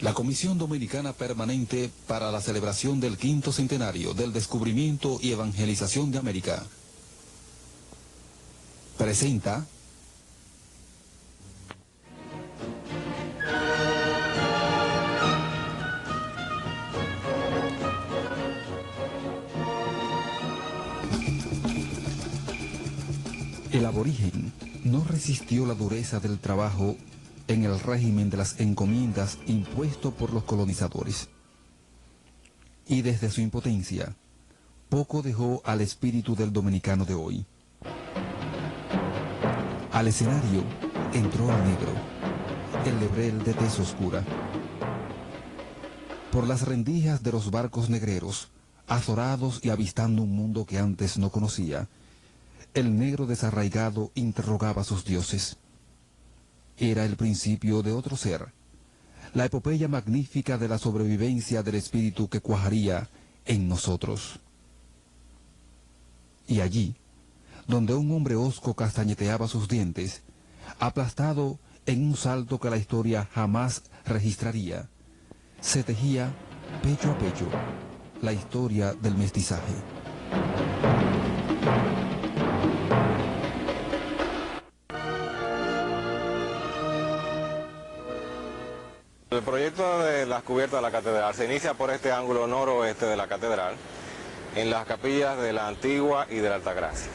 La Comisión Dominicana Permanente para la celebración del 5º centenario del descubrimiento y evangelización de América presenta El aborigen no resistió la dureza del trabajo en el régimen de las encomiendas impuesto por los colonizadores. Y desde su impotencia, poco dejó al espíritu del dominicano de hoy. Al escenario entró el negro, el lebrel de tez oscura. Por las rendijas de los barcos negreros, azorados y avistando un mundo que antes no conocía, el negro desarraigado interrogaba a sus dioses. Era el principio de otro ser, la epopeya magnífica de la sobrevivencia del espíritu que cuajaría en nosotros. Y allí, donde un hombre hosco castañeteaba sus dientes, aplastado en un salto que la historia jamás registraría, se tejía pecho a pecho la historia del mestizaje. El proyecto de las cubiertas de la catedral se inicia por este ángulo noroeste de la catedral, en las capillas de la Antigua y de la Altagracia.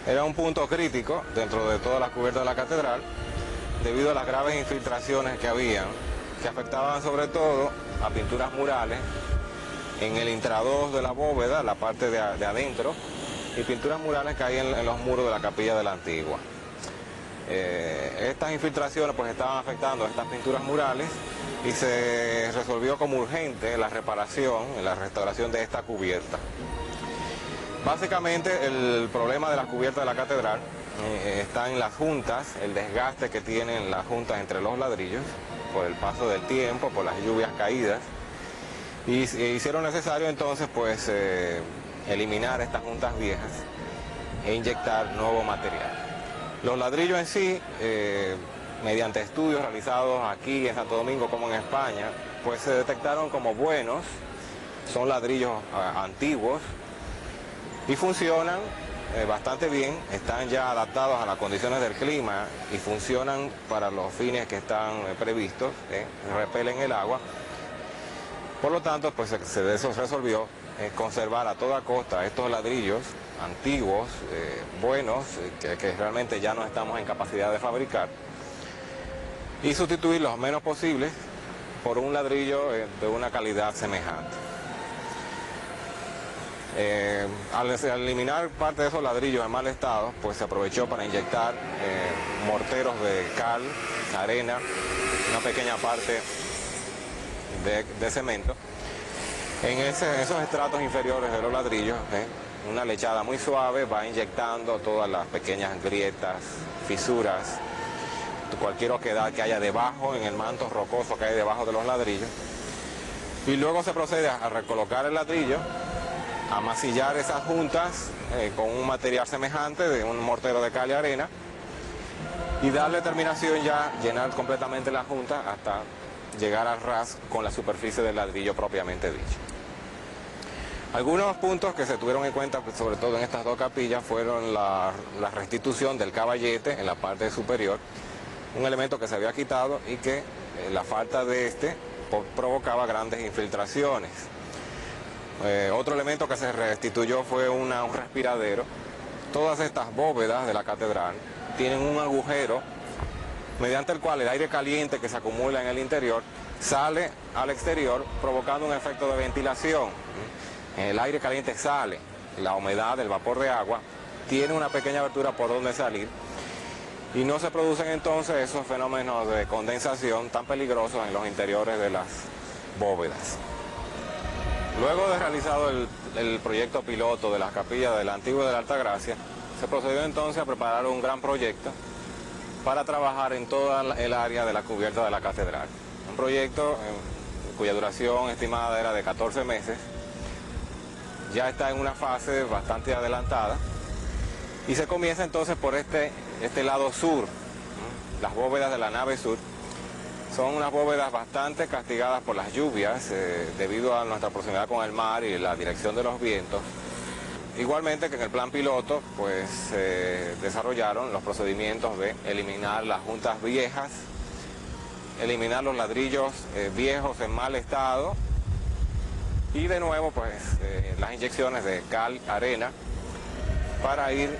Era un punto crítico dentro de todas las cubiertas de la catedral, debido a las graves infiltraciones que habían, que afectaban sobre todo a pinturas murales en el intradós de la bóveda, la parte de adentro, y pinturas murales que hay en los muros de la capilla de la Antigua. Estas infiltraciones pues estaban afectando a estas pinturas murales y se resolvió como urgente la reparación, la restauración de esta cubierta. Básicamente el problema de la cubierta de la catedral está en las juntas, el desgaste que tienen las juntas entre los ladrillos por el paso del tiempo, por las lluvias caídas, y hicieron necesario entonces pues eliminar estas juntas viejas e inyectar nuevo material. Los ladrillos en sí, mediante estudios realizados aquí en Santo Domingo como en España, pues se detectaron como buenos, son ladrillos antiguos y funcionan bastante bien, están ya adaptados a las condiciones del clima y funcionan para los fines que están previstos, repelen el agua. Por lo tanto, pues eso se resolvió conservar a toda costa estos ladrillos antiguos, buenos, que realmente ya no estamos en capacidad de fabricar, y sustituir lo menos posible por un ladrillo de una calidad semejante. Al eliminar parte de esos ladrillos en mal estado, pues se aprovechó para inyectar morteros de cal, arena, una pequeña parte de cemento en esos estratos inferiores de los ladrillos. Una lechada muy suave va inyectando todas las pequeñas grietas, fisuras, cualquier oquedad que haya debajo, en el manto rocoso que hay debajo de los ladrillos, y luego se procede a recolocar el ladrillo, a masillar esas juntas con un material semejante de un mortero de cal y arena, y darle terminación ya, llenar completamente la junta hasta llegar al ras con la superficie del ladrillo propiamente dicho. Algunos puntos que se tuvieron en cuenta, sobre todo en estas dos capillas, fueron la restitución del caballete en la parte superior, un elemento que se había quitado y que la falta de este provocaba grandes infiltraciones. Otro elemento que se restituyó fue un respiradero. Todas estas bóvedas de la catedral tienen un agujero mediante el cual el aire caliente que se acumula en el interior sale al exterior, provocando un efecto de ventilación. El aire caliente sale, la humedad, el vapor de agua, tiene una pequeña abertura por donde salir, y no se producen entonces esos fenómenos de condensación tan peligrosos en los interiores de las bóvedas. Luego de realizado el proyecto piloto de las capillas de la Antigua y de la Altagracia, se procedió entonces a preparar un gran proyecto para trabajar en toda el área de la cubierta de la catedral. Un proyecto cuya duración estimada era de 14 meses, ya está en una fase bastante adelantada, y se comienza entonces por este lado sur. Las bóvedas de la nave sur Son unas bóvedas bastante castigadas por las lluvias debido a nuestra proximidad con el mar y la dirección de los vientos. Igualmente que en el plan piloto pues se desarrollaron los procedimientos de eliminar las juntas viejas, eliminar los ladrillos viejos en mal estado y de nuevo pues las inyecciones de cal, arena para ir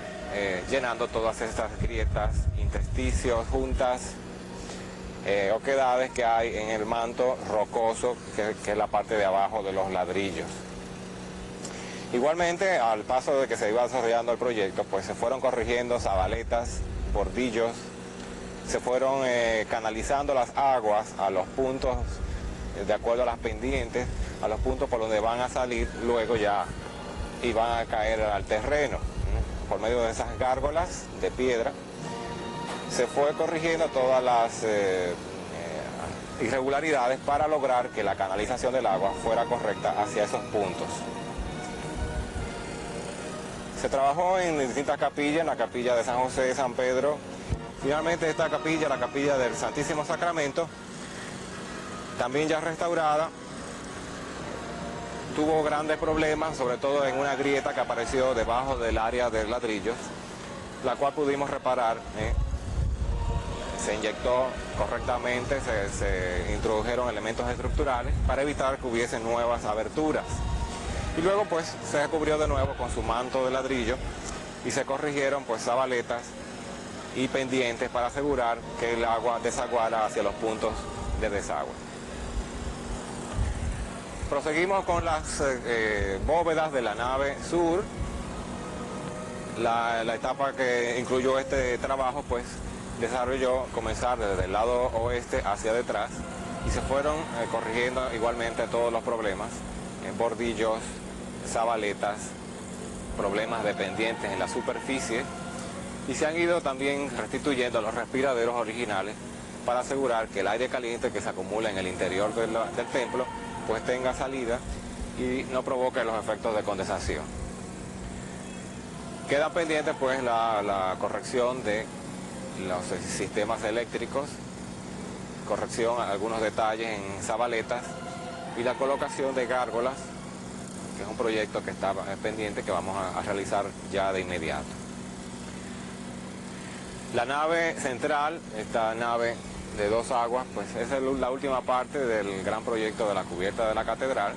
llenando todas estas grietas, intersticios, juntas, oquedades que hay en el manto rocoso que es la parte de abajo de los ladrillos. Igualmente, al paso de que se iba desarrollando el proyecto, pues se fueron corrigiendo zabaletas, bordillos, se fueron canalizando las aguas a los puntos, de acuerdo a las pendientes, a los puntos por donde van a salir luego ya y van a caer al terreno. Por medio de esas gárgolas de piedra, se fue corrigiendo todas las irregularidades para lograr que la canalización del agua fuera correcta hacia esos puntos. Se trabajó en distintas capillas, en la capilla de San José de San Pedro. Finalmente esta capilla, la capilla del Santísimo Sacramento, también ya restaurada, tuvo grandes problemas, sobre todo en una grieta que apareció debajo del área de ladrillos, la cual pudimos reparar. Se inyectó correctamente, se introdujeron elementos estructurales para evitar que hubiesen nuevas aberturas. Y luego pues se cubrió de nuevo con su manto de ladrillo y se corrigieron pues zabaletas y pendientes para asegurar que el agua desaguara hacia los puntos de desagüe. Proseguimos con las bóvedas de la nave sur. La etapa que incluyó este trabajo pues desarrolló comenzar desde el lado oeste hacia detrás y se fueron corrigiendo igualmente todos los problemas, bordillos, zabaletas, problemas de pendientes en la superficie, y se han ido también restituyendo los respiraderos originales para asegurar que el aire caliente que se acumula en el interior del templo pues tenga salida y no provoque los efectos de condensación. Queda pendiente pues la corrección de los sistemas eléctricos, corrección a algunos detalles en zabaletas y la colocación de gárgolas, que es un proyecto que está pendiente que vamos a realizar ya de inmediato. La nave central, esta nave de 2 aguas, pues es la última parte del gran proyecto de la cubierta de la catedral.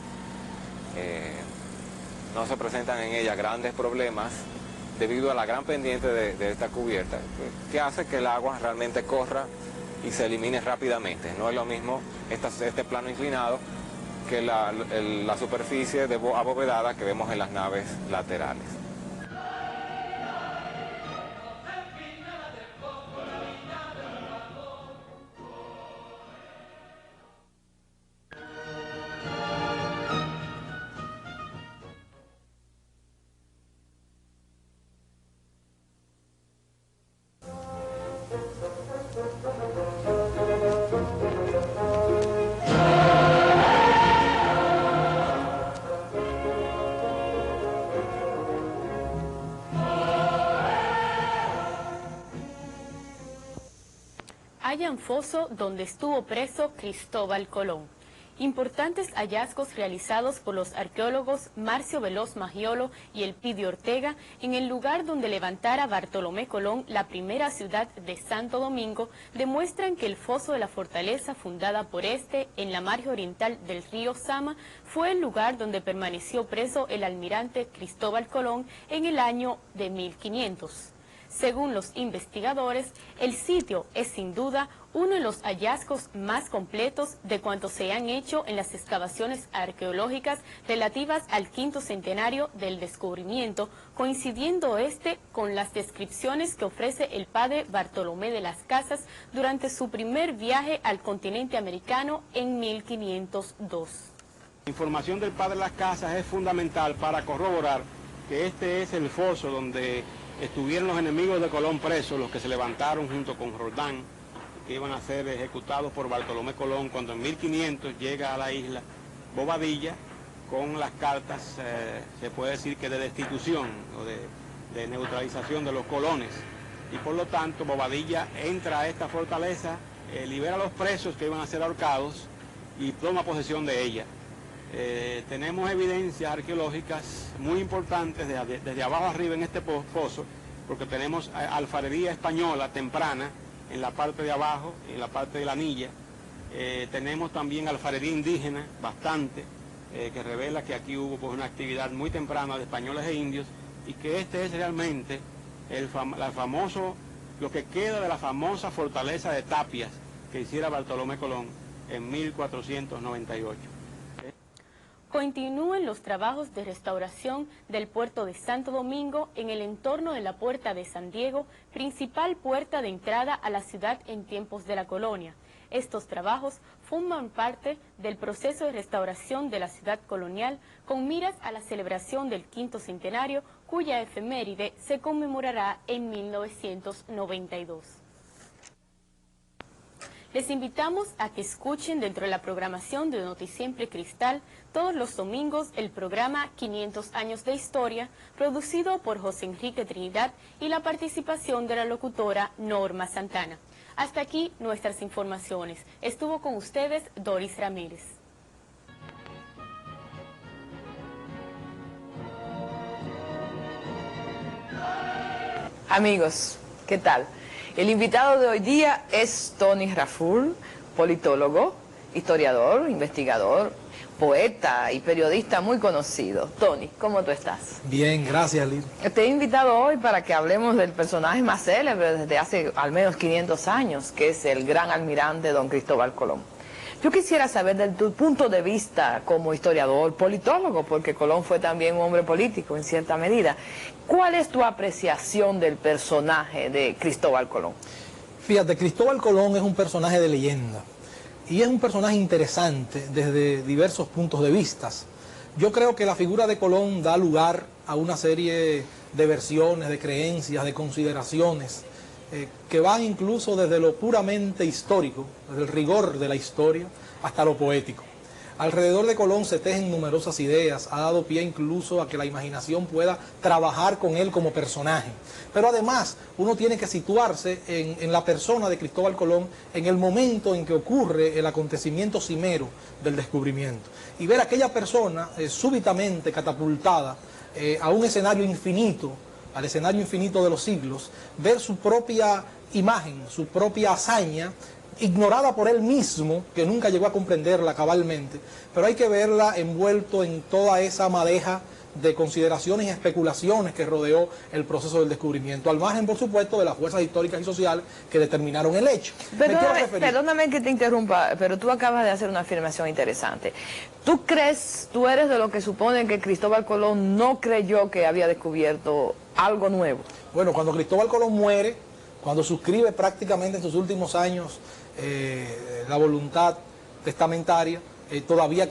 No se presentan en ella grandes problemas debido a la gran pendiente de esta cubierta, que hace que el agua realmente corra y se elimine rápidamente. No es lo mismo este plano inclinado que la superficie abovedada que vemos en las naves laterales. Hallan foso donde estuvo preso Cristóbal Colón. Importantes hallazgos realizados por los arqueólogos Marcio Veloz Magiolo y Elpidio Ortega en el lugar donde levantara Bartolomé Colón la primera ciudad de Santo Domingo demuestran que el foso de la fortaleza fundada por este en la margen oriental del río Sama fue el lugar donde permaneció preso el almirante Cristóbal Colón en el año de 1500. Según los investigadores, el sitio es sin duda uno de los hallazgos más completos de cuantos se han hecho en las excavaciones arqueológicas relativas al 5º centenario del descubrimiento, coincidiendo con las descripciones que ofrece el padre Bartolomé de las Casas durante su primer viaje al continente americano en 1502. La información del padre de las Casas es fundamental para corroborar que este es el foso donde estuvieron los enemigos de Colón presos, los que se levantaron junto con Roldán, que iban a ser ejecutados por Bartolomé Colón cuando en 1500 llega a la isla Bobadilla con las cartas, se puede decir que de destitución o de neutralización de los colones. Y por lo tanto Bobadilla entra a esta fortaleza libera a los presos que iban a ser ahorcados y toma posesión de ella. Tenemos evidencias arqueológicas muy importantes desde abajo arriba en este pozo, porque tenemos alfarería española temprana en la parte de abajo, en la parte de la anilla. Tenemos también alfarería indígena, bastante, que revela que aquí hubo pues, una actividad muy temprana de españoles e indios, y que este es realmente lo que queda de la famosa fortaleza de Tapias que hiciera Bartolomé Colón en 1498. Continúan los trabajos de restauración del puerto de Santo Domingo en el entorno de la Puerta de San Diego, principal puerta de entrada a la ciudad en tiempos de la colonia. Estos trabajos forman parte del proceso de restauración de la ciudad colonial con miras a la celebración del 5º centenario, cuya efeméride se conmemorará en 1992. Les invitamos a que escuchen dentro de la programación de Noticiempre Cristal todos los domingos el programa 500 años de historia, producido por José Enrique Trinidad y la participación de la locutora Norma Santana. Hasta aquí nuestras informaciones. Estuvo con ustedes Doris Ramírez. Amigos, ¿qué tal? El invitado de hoy día es Tony Raful, politólogo, historiador, investigador, poeta y periodista muy conocido. Tony, ¿cómo tú estás? Bien, gracias, Lid. Te he invitado hoy para que hablemos del personaje más célebre desde hace al menos 500 años, que es el gran almirante don Cristóbal Colón. Yo quisiera saber desde tu punto de vista como historiador, politólogo, porque Colón fue también un hombre político en cierta medida, ¿cuál es tu apreciación del personaje de Cristóbal Colón? Fíjate, Cristóbal Colón es un personaje de leyenda y es un personaje interesante desde diversos puntos de vista. Yo creo que la figura de Colón da lugar a una serie de versiones, de creencias, de consideraciones que van incluso desde lo puramente histórico, desde el rigor de la historia, hasta lo poético. Alrededor de Colón se tejen numerosas ideas, ha dado pie incluso a que la imaginación pueda trabajar con él como personaje. Pero además, uno tiene que situarse en la persona de Cristóbal Colón en el momento en que ocurre el acontecimiento cimero del descubrimiento. Y ver a aquella persona súbitamente catapultada a un escenario infinito, al escenario infinito de los siglos, ver su propia imagen, su propia hazaña, ignorada por él mismo, que nunca llegó a comprenderla cabalmente, pero hay que verla envuelto en toda esa madeja de consideraciones y especulaciones que rodeó el proceso del descubrimiento, al margen, por supuesto, de las fuerzas históricas y sociales que determinaron el hecho. Perdóname que te interrumpa, pero tú acabas de hacer una afirmación interesante. ¿Tú eres de los que suponen que Cristóbal Colón no creyó que había descubierto algo nuevo? Bueno, cuando Cristóbal Colón muere, cuando suscribe prácticamente en sus últimos años la voluntad testamentaria, todavía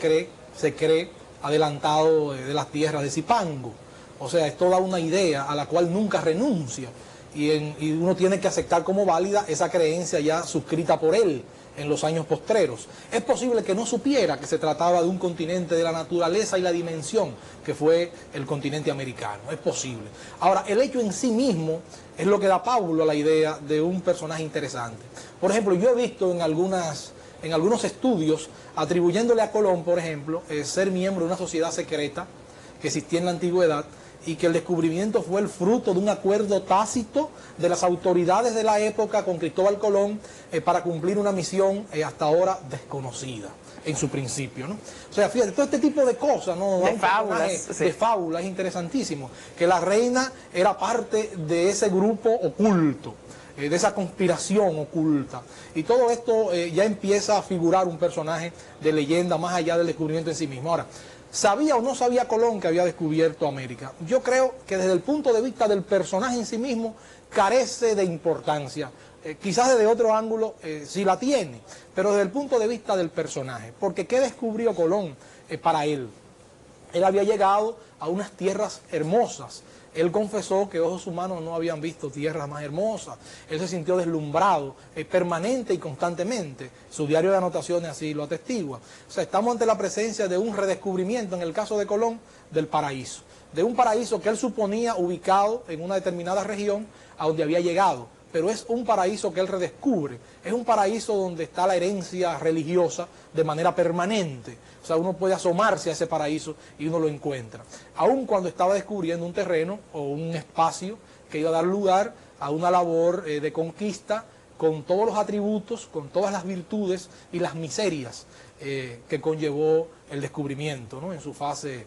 se cree adelantado de las tierras de Zipango. O sea, es toda una idea a la cual nunca renuncia y uno tiene que aceptar como válida esa creencia ya suscrita por él en los años postreros. Es posible que no supiera que se trataba de un continente de la naturaleza y la dimensión que fue el continente americano, es posible. Ahora, el hecho en sí mismo es lo que da pábulo a la idea de un personaje interesante. Por ejemplo, yo he visto en algunos estudios atribuyéndole a Colón, por ejemplo, ser miembro de una sociedad secreta que existía en la antigüedad y que el descubrimiento fue el fruto de un acuerdo tácito de las autoridades de la época con Cristóbal Colón para cumplir una misión hasta ahora desconocida en su principio, ¿no? O sea, fíjate, todo este tipo de cosas, ¿no? De fábulas, sí. De fábulas, es interesantísimo. Que la reina era parte de ese grupo oculto, de esa conspiración oculta. Y todo esto ya empieza a figurar un personaje de leyenda más allá del descubrimiento en sí mismo. Ahora, ¿sabía o no sabía Colón que había descubierto América? Yo creo que desde el punto de vista del personaje en sí mismo carece de importancia. Quizás desde otro ángulo sí la tiene, pero desde el punto de vista del personaje. Porque ¿qué descubrió Colón para él? Él había llegado a unas tierras hermosas. Él confesó que ojos humanos no habían visto tierras más hermosas. Él se sintió deslumbrado permanente y constantemente. Su diario de anotaciones así lo atestigua. O sea, estamos ante la presencia de un redescubrimiento, en el caso de Colón, del paraíso. De un paraíso que él suponía ubicado en una determinada región a donde había llegado. pero es un paraíso que él redescubre, es un paraíso donde está la herencia religiosa de manera permanente. O sea, uno puede asomarse a ese paraíso y uno lo encuentra. Aun cuando estaba descubriendo un terreno o un espacio que iba a dar lugar a una labor de conquista con todos los atributos, con todas las virtudes y las miserias que conllevó el descubrimiento, ¿no? En su fase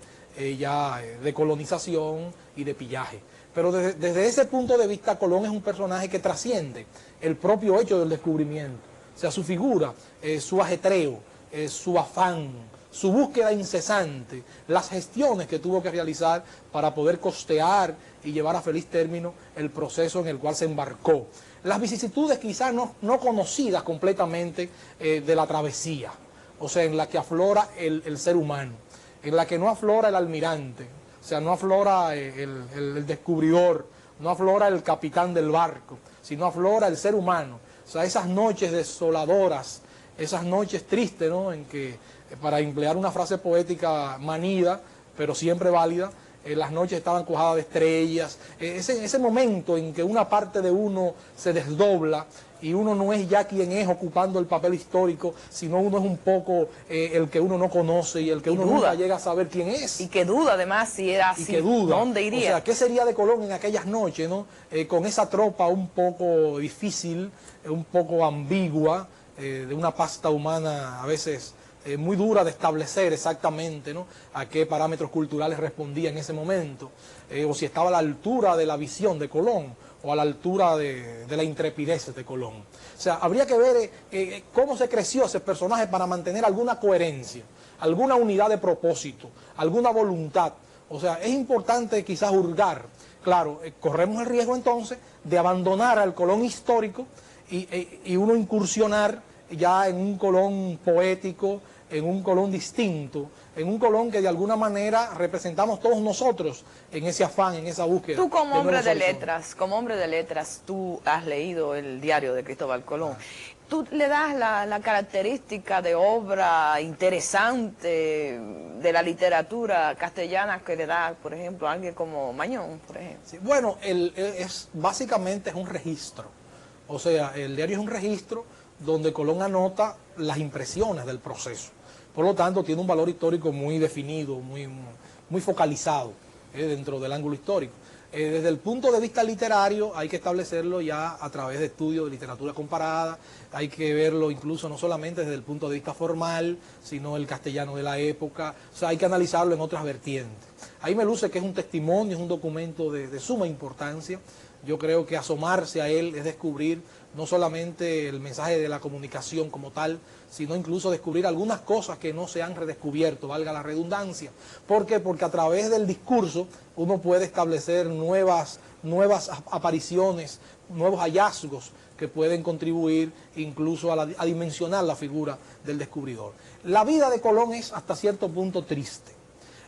ya de colonización y de pillaje. Pero desde ese punto de vista, Colón es un personaje que trasciende el propio hecho del descubrimiento. O sea, su figura, su ajetreo, su afán, su búsqueda incesante, las gestiones que tuvo que realizar para poder costear y llevar a feliz término el proceso en el cual se embarcó. Las vicisitudes quizás no conocidas completamente de la travesía, o sea, en la que aflora el ser humano, en la que no aflora el almirante, o sea, no aflora el descubridor, no aflora el capitán del barco, sino aflora el ser humano. O sea, esas noches desoladoras, esas noches tristes, ¿no? En que, para emplear una frase poética manida, pero siempre válida, las noches estaban cuajadas de estrellas, ese momento en que una parte de uno se desdobla y uno no es ya quien es ocupando el papel histórico, sino uno es un poco el que uno no conoce y el que uno nunca llega a saber quién es. Y que duda además si era así, ¿dónde iría? O sea, ¿qué sería de Colón en aquellas noches, ¿no? Con esa tropa un poco difícil, un poco ambigua, de una pasta humana a veces muy dura de establecer exactamente, ¿no? A qué parámetros culturales respondía en ese momento, o si estaba a la altura de la visión de Colón, o a la altura de la intrepidez de Colón. O sea, habría que ver cómo se creció ese personaje para mantener alguna coherencia, alguna unidad de propósito, alguna voluntad. O sea, es importante quizás hurgar. Claro, corremos el riesgo entonces de abandonar al Colón histórico y uno incursionar ya en un Colón poético, en un Colón distinto, en un Colón que de alguna manera representamos todos nosotros en ese afán, en esa búsqueda. Tú como hombre de letras, tú has leído el diario de Cristóbal Colón. Tú le das la característica de obra interesante de la literatura castellana que le da, por ejemplo, a alguien como Mañón, por ejemplo. Sí, bueno, básicamente es un registro. O sea, el diario es un registro donde Colón anota las impresiones del proceso. Por lo tanto, tiene un valor histórico muy definido, muy focalizado dentro del ángulo histórico. Desde el punto de vista literario hay que establecerlo ya a través de estudios de literatura comparada, hay que verlo incluso no solamente desde el punto de vista formal, sino el castellano de la época, o sea, hay que analizarlo en otras vertientes. Ahí me luce que es un testimonio, es un documento de suma importancia. Yo creo que asomarse a él es descubrir no solamente el mensaje de la comunicación como tal, sino incluso descubrir algunas cosas que no se han redescubierto, valga la redundancia. ¿Por qué? Porque a través del discurso uno puede establecer nuevas apariciones, nuevos hallazgos que pueden contribuir incluso a dimensionar la figura del descubridor. La vida de Colón es hasta cierto punto triste.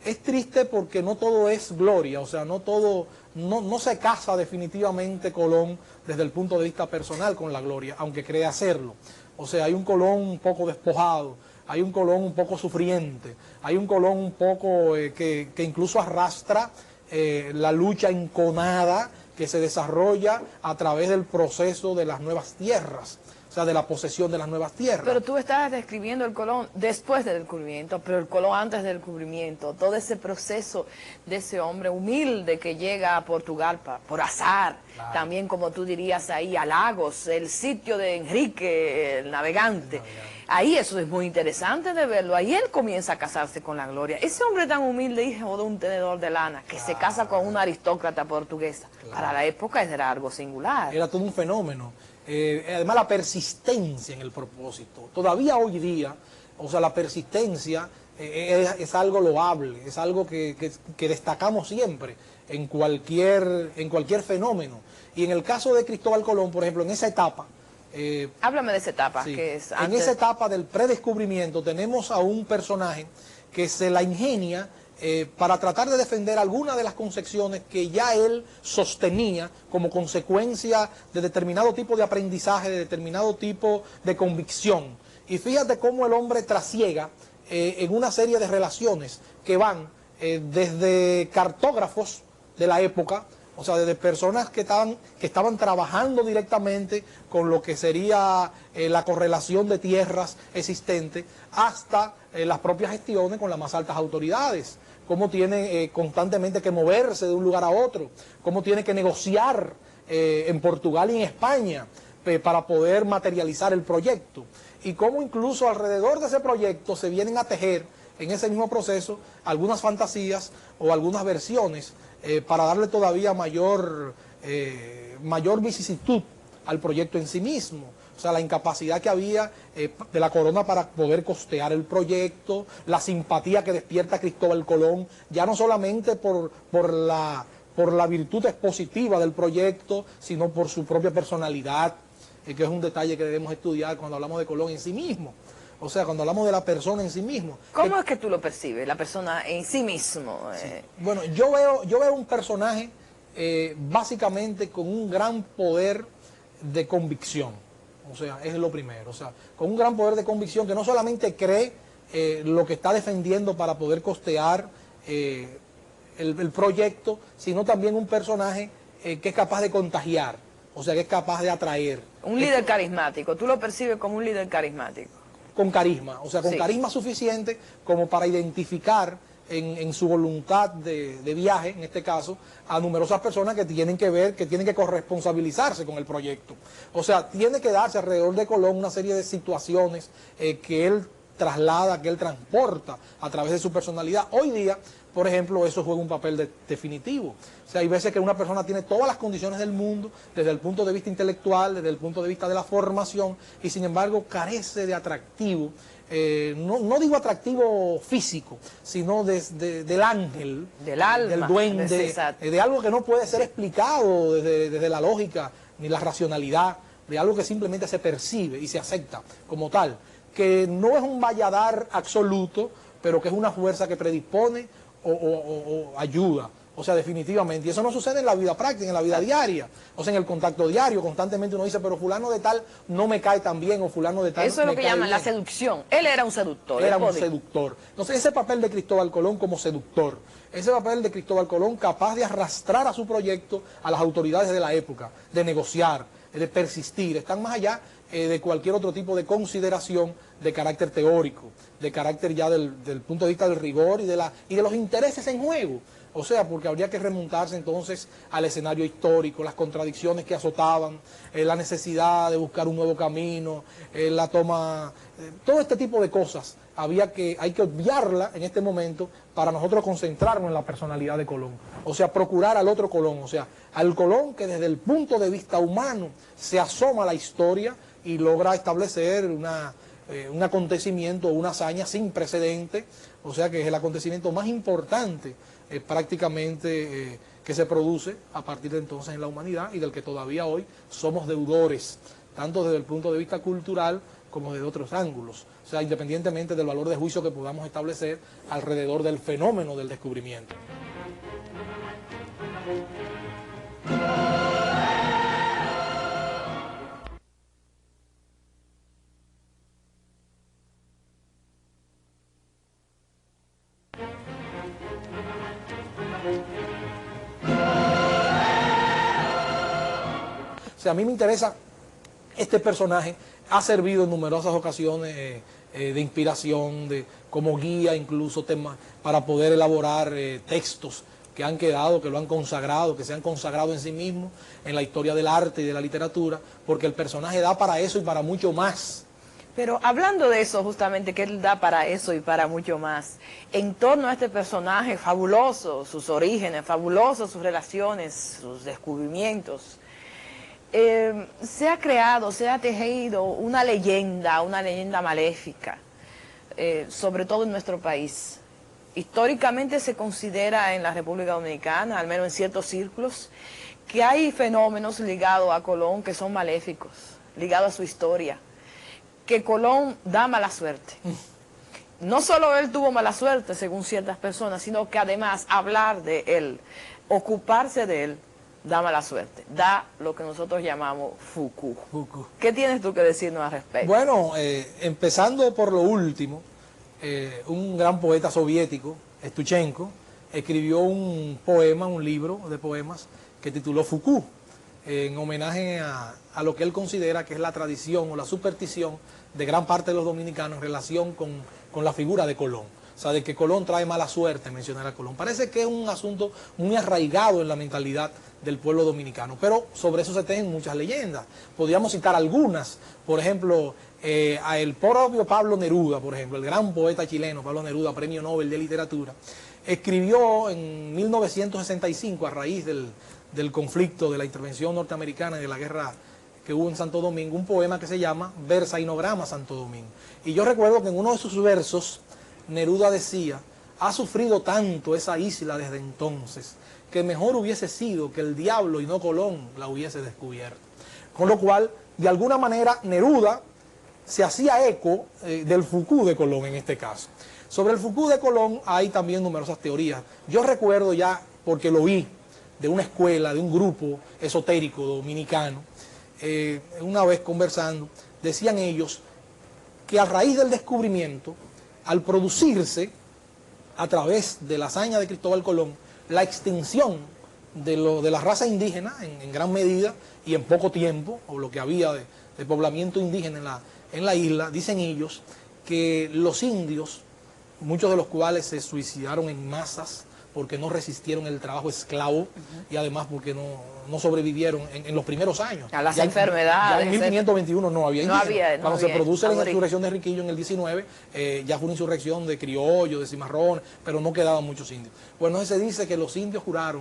Es triste porque no todo es gloria, o sea, no se casa definitivamente Colón desde el punto de vista personal con la gloria, aunque cree hacerlo. O sea, hay un Colón un poco despojado, hay un Colón un poco sufriente, hay un Colón un poco que incluso arrastra la lucha enconada que se desarrolla a través del proceso de las nuevas tierras. O sea, de la posesión de las nuevas tierras. Pero tú estás describiendo el Colón después del descubrimiento, pero el Colón antes del descubrimiento, todo ese proceso de ese hombre humilde que llega a Portugal por azar, claro. También como tú dirías ahí, a Lagos, el sitio de Enrique, el navegante. Ahí eso es muy interesante de verlo, ahí él comienza a casarse con la gloria. Ese hombre tan humilde, hijo de un tenedor de lana, que se casa con una aristócrata portuguesa, para la época era algo singular. Era todo un fenómeno. Además la persistencia en el propósito, todavía hoy día, o sea, la persistencia es algo loable, es algo que destacamos siempre en cualquier fenómeno. Y en el caso de Cristóbal Colón, por ejemplo, en esa etapa, háblame de esa etapa, sí, que es antes. En esa etapa del predescubrimiento tenemos a un personaje que se la ingenia para tratar de defender algunas de las concepciones que ya él sostenía como consecuencia de determinado tipo de aprendizaje, de determinado tipo de convicción. Y fíjate cómo el hombre trasiega en una serie de relaciones que van desde cartógrafos de la época O sea, desde personas que estaban trabajando directamente con lo que sería la correlación de tierras existentes, hasta las propias gestiones con las más altas autoridades. Cómo tiene constantemente que moverse de un lugar a otro, cómo tiene que negociar en Portugal y en España para poder materializar el proyecto. Y cómo incluso alrededor de ese proyecto se vienen a tejer en ese mismo proceso algunas fantasías o algunas versiones para darle todavía mayor vicisitud al proyecto en sí mismo. O sea, la incapacidad que había de la corona para poder costear el proyecto, la simpatía que despierta Cristóbal Colón, ya no solamente por la virtud expositiva del proyecto, sino por su propia personalidad, que es un detalle que debemos estudiar cuando hablamos de Colón en sí mismo. O sea, cuando hablamos de la persona en sí mismo. ¿Cómo es que tú lo percibes, la persona en sí mismo? Sí. Bueno, yo veo un personaje básicamente con un gran poder de convicción. O sea, es lo primero. O sea, con un gran poder de convicción que no solamente cree lo que está defendiendo para poder costear el proyecto, sino también un personaje que es capaz de contagiar. O sea, que es capaz de atraer. Un líder carismático. ¿Tú lo percibes como un líder carismático? Con carisma, o sea, con carisma suficiente como para identificar en su voluntad de viaje, en este caso, a numerosas personas que tienen que ver, que tienen que corresponsabilizarse con el proyecto. O sea, tiene que darse alrededor de Colón una serie de situaciones que él traslada, que él transporta a través de su personalidad. Hoy día, por ejemplo, eso juega un papel definitivo. O sea, hay veces que una persona tiene todas las condiciones del mundo, desde el punto de vista intelectual, desde el punto de vista de la formación, y sin embargo carece de atractivo, no digo atractivo físico, sino del ángel, del alma, del duende, de algo que no puede ser explicado desde la lógica ni la racionalidad, de algo que simplemente se percibe y se acepta como tal, que no es un valladar absoluto, pero que es una fuerza que predispone o ayuda. O sea, definitivamente. Y eso no sucede en la vida práctica, en la vida diaria. O sea, en el contacto diario, constantemente uno dice, pero fulano de tal no me cae tan bien, o fulano de tal eso es lo que llaman la seducción. Él era un seductor. Era un seductor. Entonces, ese papel de Cristóbal Colón como seductor, ese papel de Cristóbal Colón capaz de arrastrar a su proyecto a las autoridades de la época, de negociar, de persistir, están más allá de cualquier otro tipo de consideración de carácter teórico, de carácter ya del punto de vista del rigor y de los intereses en juego. O sea, porque habría que remontarse entonces al escenario histórico, las contradicciones que azotaban, la necesidad de buscar un nuevo camino, la toma, todo este tipo de cosas. Hay que obviarla en este momento para nosotros concentrarnos en la personalidad de Colón. O sea, procurar al otro Colón, o sea, al Colón que desde el punto de vista humano se asoma a la historia y logra establecer un acontecimiento, una hazaña sin precedente, o sea que es el acontecimiento más importante prácticamente que se produce a partir de entonces en la humanidad y del que todavía hoy somos deudores, tanto desde el punto de vista cultural como desde otros ángulos, o sea, independientemente del valor de juicio que podamos establecer alrededor del fenómeno del descubrimiento. O sea, a mí me interesa, este personaje ha servido en numerosas ocasiones de inspiración, como guía incluso para poder elaborar textos que han quedado, que lo han consagrado, que se han consagrado en sí mismos en la historia del arte y de la literatura, porque el personaje da para eso y para mucho más. Pero hablando de eso, justamente, que él da para eso y para mucho más, en torno a este personaje fabuloso, sus orígenes fabulosos, sus relaciones, sus descubrimientos, se ha creado, se ha tejido una leyenda maléfica, sobre todo en nuestro país. Históricamente se considera en la República Dominicana, al menos en ciertos círculos, que hay fenómenos ligados a Colón que son maléficos, ligados a su historia, que Colón da mala suerte. No solo él tuvo mala suerte, según ciertas personas, sino que además hablar de él, ocuparse de él, da mala suerte, da lo que nosotros llamamos fuku. ¿Qué tienes tú que decirnos al respecto? Bueno, empezando por lo último, un gran poeta soviético, Estuchenko, escribió un poema, un libro de poemas, que tituló Foucault, en homenaje a lo que él considera que es la tradición o la superstición de gran parte de los dominicanos en relación con la figura de Colón. O sea, de que Colón trae mala suerte mencionar a Colón. Parece que es un asunto muy arraigado en la mentalidad del pueblo dominicano, pero sobre eso se tejen muchas leyendas. Podríamos citar algunas, por ejemplo, a el propio Pablo Neruda, por ejemplo, el gran poeta chileno Pablo Neruda, premio Nobel de Literatura, escribió en 1965, a raíz del conflicto, de la intervención norteamericana y de la guerra que hubo en Santo Domingo, un poema que se llama Versainograma Santo Domingo. Y yo recuerdo que en uno de sus versos, Neruda decía: ha sufrido tanto esa isla desde entonces, que mejor hubiese sido que el diablo y no Colón la hubiese descubierto. Con lo cual, de alguna manera, Neruda se hacía eco del Foucault de Colón en este caso. Sobre el Foucault de Colón hay también numerosas teorías. Yo recuerdo ya, porque lo vi, de una escuela, de un grupo esotérico dominicano, una vez conversando, decían ellos que a raíz del descubrimiento, al producirse, a través de la hazaña de Cristóbal Colón, la extinción de la raza indígena en gran medida y en poco tiempo, o lo que había de poblamiento indígena en la isla, dicen ellos que los indios, muchos de los cuales se suicidaron en masas porque no resistieron el trabajo esclavo y además porque no sobrevivieron en los primeros años. A las enfermedades. Ya en 1521 no había indígenas. Cuando se produce la aborígenes. insurrección de Riquillo en el 19, ya fue una insurrección de criollos, de cimarrones, pero no quedaban muchos indios. Bueno, se dice que los indios juraron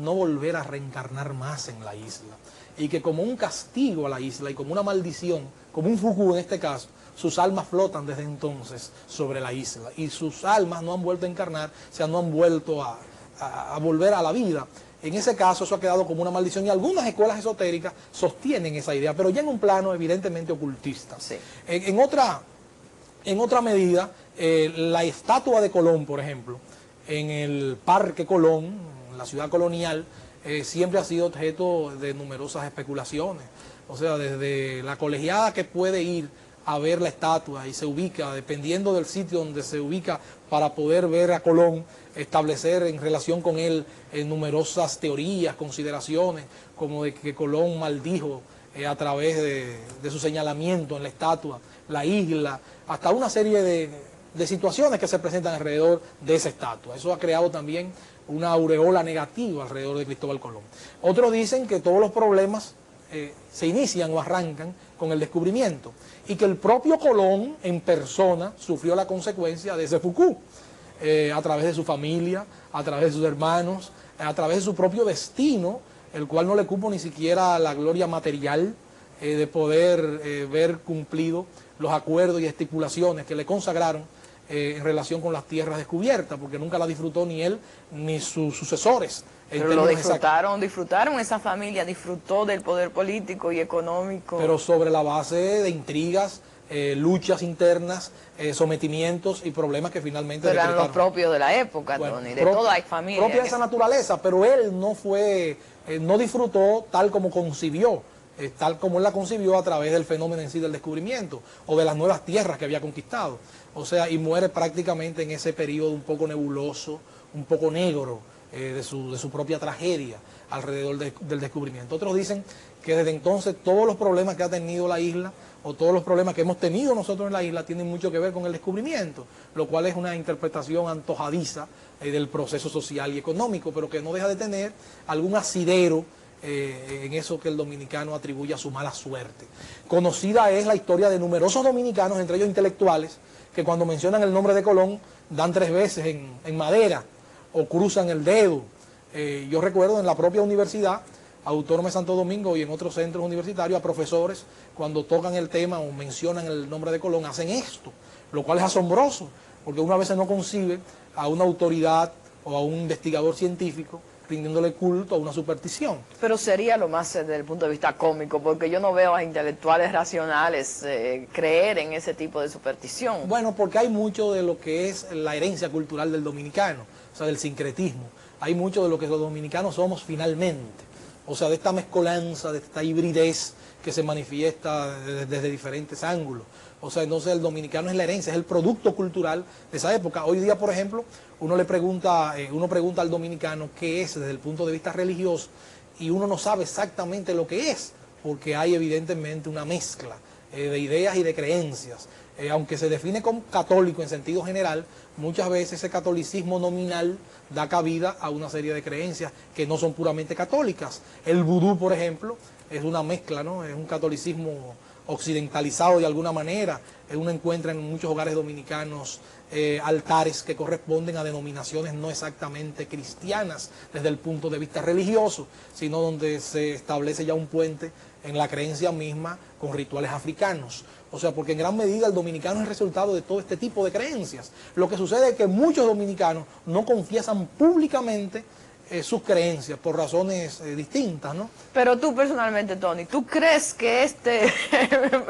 no volver a reencarnar más en la isla. Y que como un castigo a la isla y como una maldición, como un Foucault en este caso, sus almas flotan desde entonces sobre la isla y sus almas no han vuelto a encarnar, o sea, no han vuelto a volver a la vida. En ese caso eso ha quedado como una maldición y algunas escuelas esotéricas sostienen esa idea, pero ya en un plano evidentemente ocultista. Sí. En otra medida, la estatua de Colón, por ejemplo, en el Parque Colón, en la ciudad colonial, siempre ha sido objeto de numerosas especulaciones. O sea, desde la colegiada que puede ir a ver la estatua y se ubica, dependiendo del sitio donde se ubica para poder ver a Colón, establecer en relación con él numerosas teorías, consideraciones, como de que Colón maldijo a través de su señalamiento en la estatua, la isla, hasta una serie de situaciones que se presentan alrededor de esa estatua. Eso ha creado también una aureola negativa alrededor de Cristóbal Colón. Otros dicen que todos los problemas se inician o arrancan con el descubrimiento y que el propio Colón en persona sufrió la consecuencia de ese Foucault a través de su familia, a través de sus hermanos, a través de su propio destino, el cual no le cupo ni siquiera la gloria material de poder ver cumplido los acuerdos y estipulaciones que le consagraron en relación con las tierras descubiertas, porque nunca la disfrutó ni él ni sus sucesores. Pero lo disfrutaron, esa familia disfrutó del poder político y económico. Pero sobre la base de intrigas, luchas internas, sometimientos y problemas que finalmente pero eran los propios de la época, bueno, Tony, de toda la familia. Propia de esa naturaleza, pero él no disfrutó tal como concibió, tal como él la concibió a través del fenómeno en sí del descubrimiento o de las nuevas tierras que había conquistado. O sea, y muere prácticamente en ese periodo un poco nebuloso, un poco negro de su propia tragedia alrededor del descubrimiento. Otros dicen que desde entonces todos los problemas que ha tenido la isla o todos los problemas que hemos tenido nosotros en la isla tienen mucho que ver con el descubrimiento, lo cual es una interpretación antojadiza del proceso social y económico, pero que no deja de tener algún asidero en eso que el dominicano atribuye a su mala suerte. Conocida es la historia de numerosos dominicanos, entre ellos intelectuales, que cuando mencionan el nombre de Colón dan 3 veces en madera o cruzan el dedo. Yo recuerdo en la propia universidad Autónoma de Santo Domingo y en otros centros universitarios a profesores cuando tocan el tema o mencionan el nombre de Colón hacen esto, lo cual es asombroso, porque una vez no concibe a una autoridad o a un investigador científico rindiéndole culto a una superstición. Pero sería lo más desde el punto de vista cómico, porque yo no veo a intelectuales racionales creer en ese tipo de superstición. Bueno, porque hay mucho de lo que es la herencia cultural del dominicano, o sea, del sincretismo. Hay mucho de lo que los dominicanos somos finalmente, o sea, de esta mezcolanza, de esta hibridez que se manifiesta desde diferentes ángulos. O sea, entonces el dominicano es la herencia, es el producto cultural de esa época. Hoy día, por ejemplo, uno pregunta al dominicano qué es desde el punto de vista religioso y uno no sabe exactamente lo que es, porque hay evidentemente una mezcla de ideas y de creencias. Aunque se define como católico en sentido general, muchas veces ese catolicismo nominal da cabida a una serie de creencias que no son puramente católicas. El vudú, por ejemplo, es una mezcla, ¿no? Es un catolicismo occidentalizado de alguna manera. Uno encuentra en muchos hogares dominicanos altares que corresponden a denominaciones no exactamente cristianas desde el punto de vista religioso, sino donde se establece ya un puente en la creencia misma con rituales africanos. O sea, porque en gran medida el dominicano es el resultado de todo este tipo de creencias. Lo que sucede es que muchos dominicanos no confiesan públicamente sus creencias por razones distintas, ¿no? Pero tú personalmente, Tony, ¿tú crees que este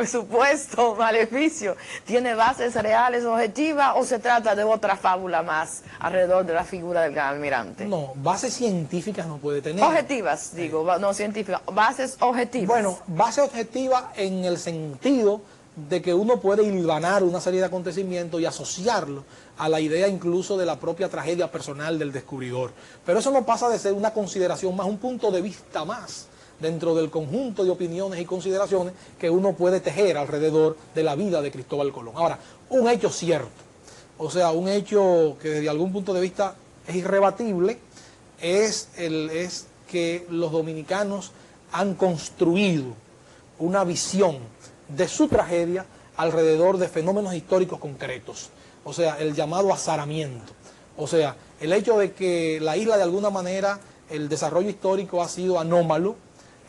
supuesto maleficio tiene bases reales, objetivas, o se trata de otra fábula más alrededor de la figura del gran almirante? No, bases científicas no puede tener. Objetivas, digo, no científicas, bases objetivas. Bueno, base objetiva en el sentido de que uno puede hilvanar una serie de acontecimientos y asociarlo a la idea incluso de la propia tragedia personal del descubridor. Pero eso no pasa de ser una consideración más, un punto de vista más dentro del conjunto de opiniones y consideraciones que uno puede tejer alrededor de la vida de Cristóbal Colón. Ahora, un hecho cierto, o sea, un hecho que desde algún punto de vista es irrebatible, es que los dominicanos han construido una visión de su tragedia alrededor de fenómenos históricos concretos, o sea, el llamado azaramiento, o sea, el hecho de que la isla de alguna manera, el desarrollo histórico ha sido anómalo,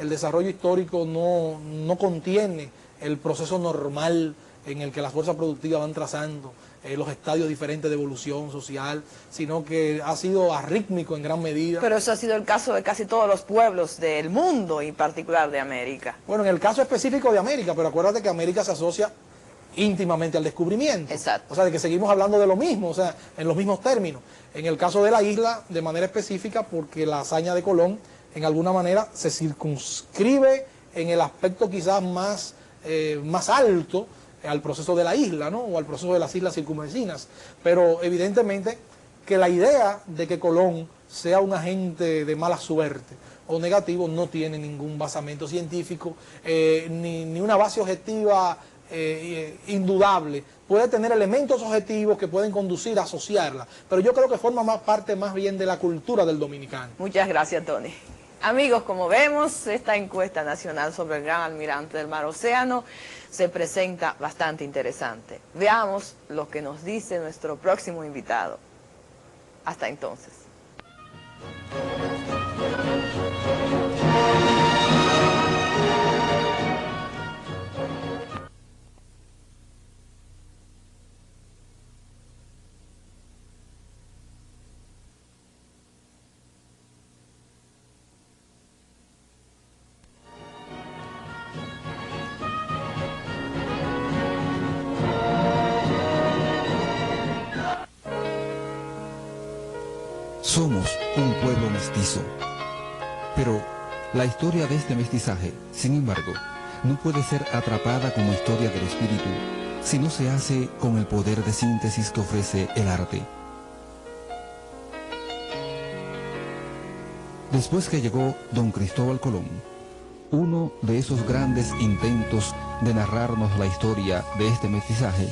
el desarrollo histórico no contiene el proceso normal en el que las fuerzas productivas van trazando los estadios diferentes de evolución social, sino que ha sido arrítmico en gran medida. Pero eso ha sido el caso de casi todos los pueblos del mundo, y en particular de América. Bueno, en el caso específico de América, pero acuérdate que América se asocia íntimamente al descubrimiento. Exacto. O sea, de que seguimos hablando de lo mismo, o sea, en los mismos términos. En el caso de la isla, de manera específica, porque la hazaña de Colón, en alguna manera, se circunscribe en el aspecto quizás más alto al proceso de la isla, ¿no? O al proceso de las islas circunvecinas. Pero evidentemente que la idea de que Colón sea un agente de mala suerte o negativo no tiene ningún basamento científico, ni una base objetiva indudable. Puede tener elementos objetivos que pueden conducir a asociarla, pero yo creo que forma parte más bien de la cultura del dominicano. Muchas gracias, Tony. Amigos, como vemos, esta encuesta nacional sobre el gran almirante del Mar Océano se presenta bastante interesante. Veamos lo que nos dice nuestro próximo invitado. Hasta entonces. Somos un pueblo mestizo, pero la historia de este mestizaje, sin embargo, no puede ser atrapada como historia del espíritu si no se hace con el poder de síntesis que ofrece el arte. Después que llegó don Cristóbal Colón, uno de esos grandes intentos de narrarnos la historia de este mestizaje,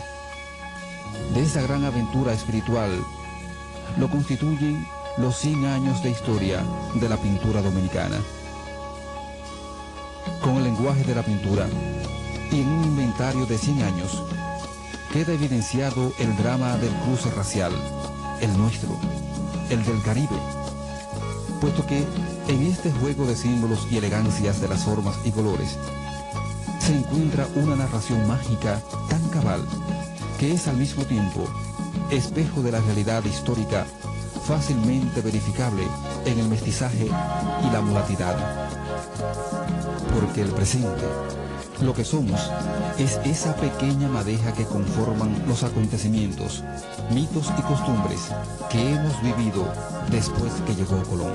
de esa gran aventura espiritual, lo constituyen los 100 años de historia de la pintura dominicana. Con el lenguaje de la pintura y en un inventario de 100 años, queda evidenciado el drama del cruce racial, el nuestro, el del Caribe, puesto que en este juego de símbolos y elegancias de las formas y colores se encuentra una narración mágica tan cabal que es al mismo tiempo espejo de la realidad histórica fácilmente verificable en el mestizaje y la mulatidad. Porque el presente, lo que somos, es esa pequeña madeja que conforman los acontecimientos, mitos y costumbres que hemos vivido después que llegó Colón.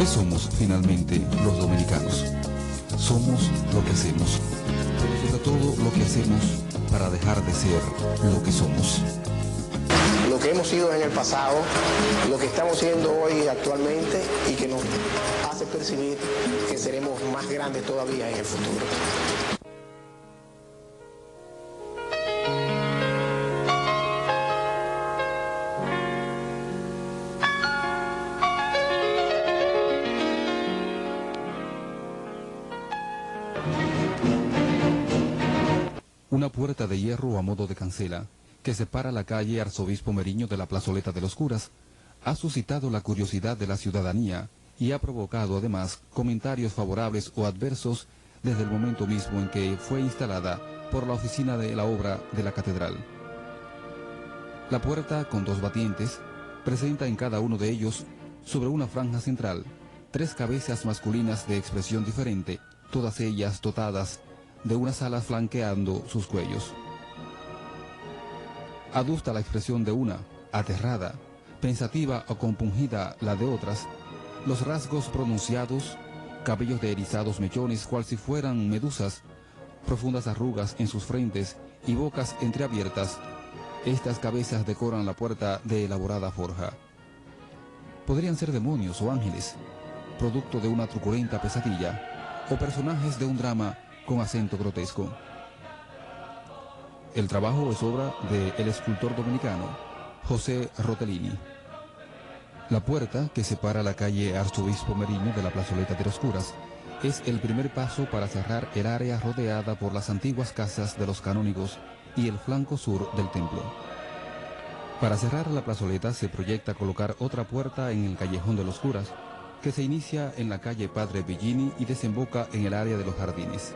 ¿Qué somos finalmente los dominicanos? Somos lo que hacemos, pero sobre todo lo que hacemos para dejar de ser lo que somos. Lo que hemos sido en el pasado, lo que estamos siendo hoy actualmente y que nos hace percibir que seremos más grandes todavía en el futuro. Una puerta de hierro a modo de cancela, que separa la calle Arzobispo Meriño de la plazoleta de los curas, ha suscitado la curiosidad de la ciudadanía y ha provocado además comentarios favorables o adversos desde el momento mismo en que fue instalada por la oficina de la obra de la catedral. La puerta, con 2 batientes, presenta en cada uno de ellos, sobre una franja central, 3 cabezas masculinas de expresión diferente, todas ellas dotadas de unas alas flanqueando sus cuellos. Adusta la expresión de una, aterrada, pensativa o compungida la de otras, los rasgos pronunciados, cabellos de erizados mechones cual si fueran medusas, profundas arrugas en sus frentes y bocas entreabiertas. Estas cabezas decoran la puerta de elaborada forja. Podrían ser demonios o ángeles, producto de una truculenta pesadilla, o personajes de un drama con acento grotesco. El trabajo es obra del escultor dominicano José Rotellini. La puerta que separa la calle Arzobispo Meriño de la plazoleta de los curas es el primer paso para cerrar el área rodeada por las antiguas casas de los canónigos y el flanco sur del templo. Para cerrar la plazoleta se proyecta colocar otra puerta en el callejón de los curas, que se inicia en la calle Padre Bellini y desemboca en el área de los jardines.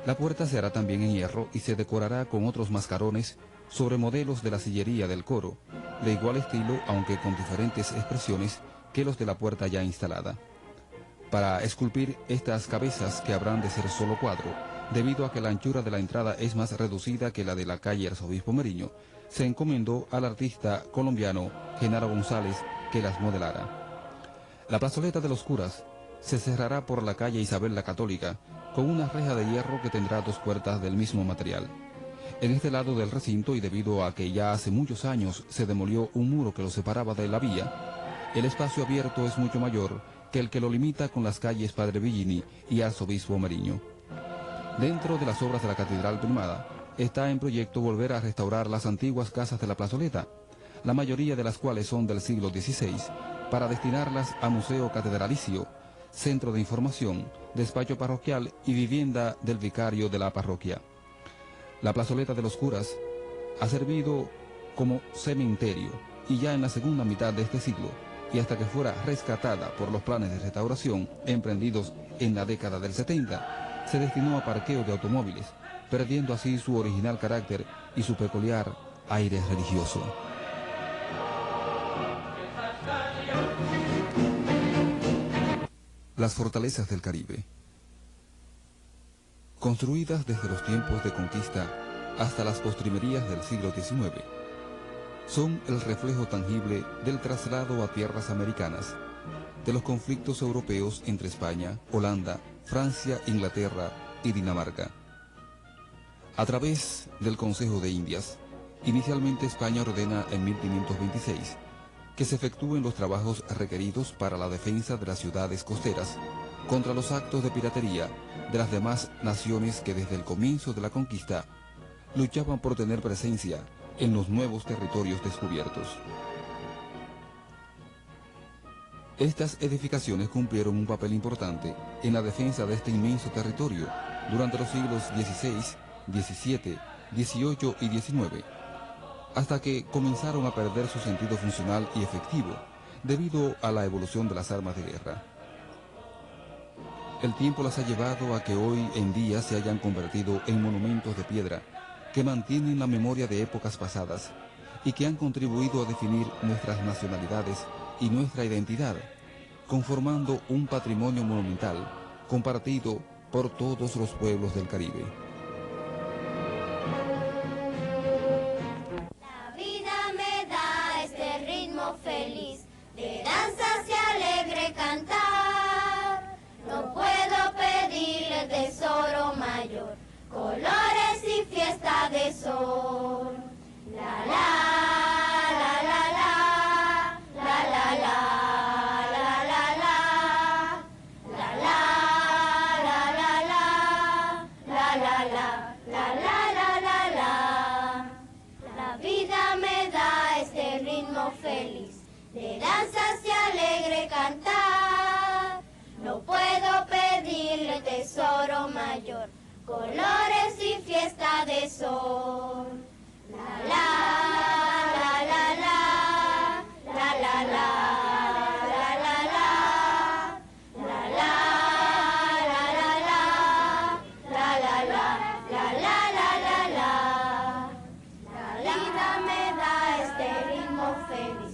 La puerta se hará también en hierro y se decorará con otros mascarones sobre modelos de la sillería del coro, de igual estilo aunque con diferentes expresiones que los de la puerta ya instalada. Para esculpir estas cabezas, que habrán de ser solo 4, debido a que la anchura de la entrada es más reducida que la de la calle Arzobispo Meriño, se encomendó al artista colombiano Genaro González que las modelara. La plazoleta de los curas se cerrará por la calle Isabel la Católica, con una reja de hierro que tendrá 2 puertas del mismo material. En este lado del recinto, y debido a que ya hace muchos años se demolió un muro que lo separaba de la vía, el espacio abierto es mucho mayor que el que lo limita con las calles Padre Bellini y Arzobispo Meriño. Dentro de las obras de la catedral primada, está en proyecto volver a restaurar las antiguas casas de la plazoleta, la mayoría de las cuales son del siglo XVI, para destinarlas a museo catedralicio, centro de información, despacho parroquial y vivienda del vicario de la parroquia. La plazoleta de los curas ha servido como cementerio y ya en la segunda mitad de este siglo, y hasta que fuera rescatada por los planes de restauración emprendidos en la década del 70, se destinó a parqueo de automóviles, perdiendo así su original carácter y su peculiar aire religioso. Las fortalezas del Caribe. Construidas desde los tiempos de conquista hasta las postrimerías del siglo XIX, son el reflejo tangible del traslado a tierras americanas, de los conflictos europeos entre España, Holanda, Francia, Inglaterra y Dinamarca. A través del Consejo de Indias, inicialmente España ordena en 1526 que se efectúen los trabajos requeridos para la defensa de las ciudades costeras contra los actos de piratería de las demás naciones que desde el comienzo de la conquista luchaban por tener presencia en los nuevos territorios descubiertos. Estas edificaciones cumplieron un papel importante en la defensa de este inmenso territorio durante los siglos XVI, XVII, XVIII y XIX, hasta que comenzaron a perder su sentido funcional y efectivo debido a la evolución de las armas de guerra. El tiempo las ha llevado a que hoy en día se hayan convertido en monumentos de piedra que mantienen la memoria de épocas pasadas y que han contribuido a definir nuestras nacionalidades y nuestra identidad, conformando un patrimonio monumental compartido por todos los pueblos del Caribe. La vida me da este ritmo feliz de danzas y alegre cantar. de danzas y alegre cantar. No puedo pedirle tesoro mayor, colores y fiesta de sol. La la la la la la la la la la la la la la la la la la. La vida me da este ritmo feliz.